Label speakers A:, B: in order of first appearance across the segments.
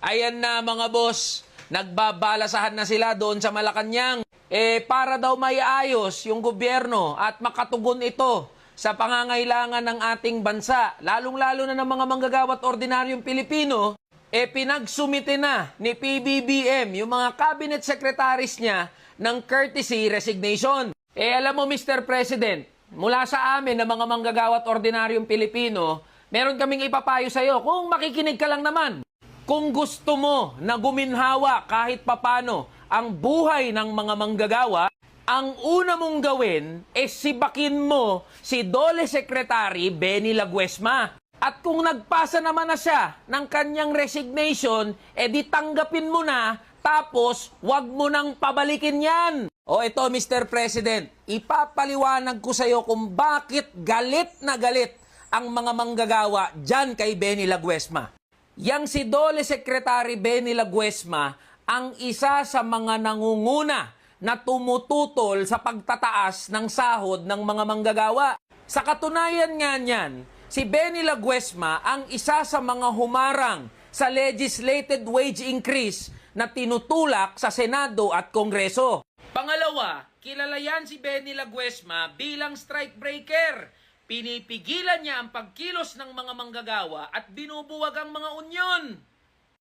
A: Ayan na mga boss, nagbabalasahan na sila doon sa Malacanang. Para daw maiayos yung gobyerno at makatugon ito sa pangangailangan ng ating bansa, lalong-lalo na ng mga manggagawa at ordinaryong Pilipino, pinagsumite na ni PBBM yung mga cabinet secretaries niya ng courtesy resignation. Alam mo Mr. President, mula sa amin na mga manggagawa at ordinaryong Pilipino, meron kaming ipapayo sa iyo kung makikinig ka lang naman. Kung gusto mo na guminhawa kahit papano ang buhay ng mga manggagawa, ang una mong gawin sibakin mo si Dole Secretary Benny Laguesma. At kung nagpasa naman na siya ng kanyang resignation, di tanggapin mo na, tapos wag mo nang pabalikin yan. O ito Mr. President, ipapaliwanag ko sa iyo kung bakit galit na galit ang mga manggagawa dyan kay Benny Laguesma. Yang si Dole Secretary Benny Laguesma ang isa sa mga nangunguna na tumututol sa pagtataas ng sahod ng mga manggagawa. Sa katunayan nga niyan, si Benny Laguesma ang isa sa mga humarang sa legislated wage increase na tinutulak sa Senado at Kongreso. Pangalawa, kilala yan si Benny Laguesma bilang strike breaker. Pinipigilan niya ang pagkilos ng mga manggagawa at binubuwag ang mga unyon.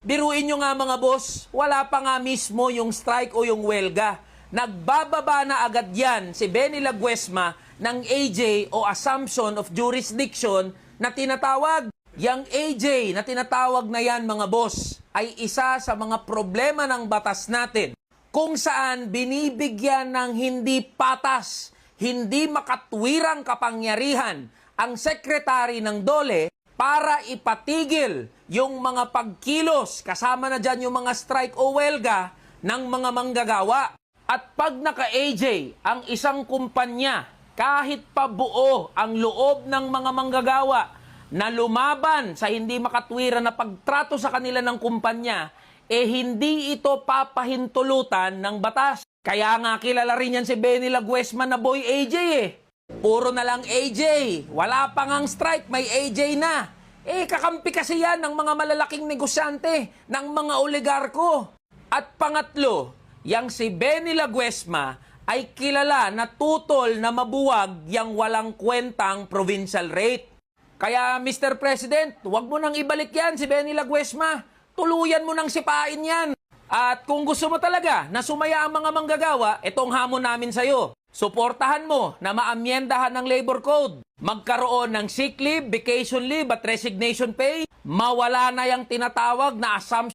A: Biruin nyo nga mga boss, wala pa nga mismo yung strike o yung welga. Nagbababa na agad yan si Benny Laguesma ng AJ o Assumption of Jurisdiction na tinatawag. Yang AJ na tinatawag na yan mga boss ay isa sa mga problema ng batas natin kung saan binibigyan ng hindi patas, hindi makatwirang kapangyarihan ang sekretary ng Dole para ipatigil yung mga pagkilos, kasama na dyan yung mga strike o welga ng mga manggagawa. At pag naka-AJ ang isang kumpanya, kahit pa buo ang loob ng mga manggagawa na lumaban sa hindi makatwiran na pagtrato sa kanila ng kumpanya, hindi ito papahintulutan ng batas. Kaya nga kilala rin yan si Benny Laguesma na boy AJ Puro na lang AJ. Wala pa ngang strike, may AJ na. Kakampi kasi yan ng mga malalaking negosyante, ng mga oligarko. At pangatlo, yang si Benny Laguesma ay kilala na tutol na mabuwag yang walang kwentang provincial rate. Kaya Mr. President, huwag mo nang ibalik yan si Benny Laguesma. Tuluyan mo nang sipain yan. At kung gusto mo talaga na sumaya ang mga manggagawa, itong hamon namin sa'yo. Suportahan mo na maamyendahan ng labor code. Magkaroon ng sick leave, vacation leave at resignation pay. Mawala na yung tinatawag na assumption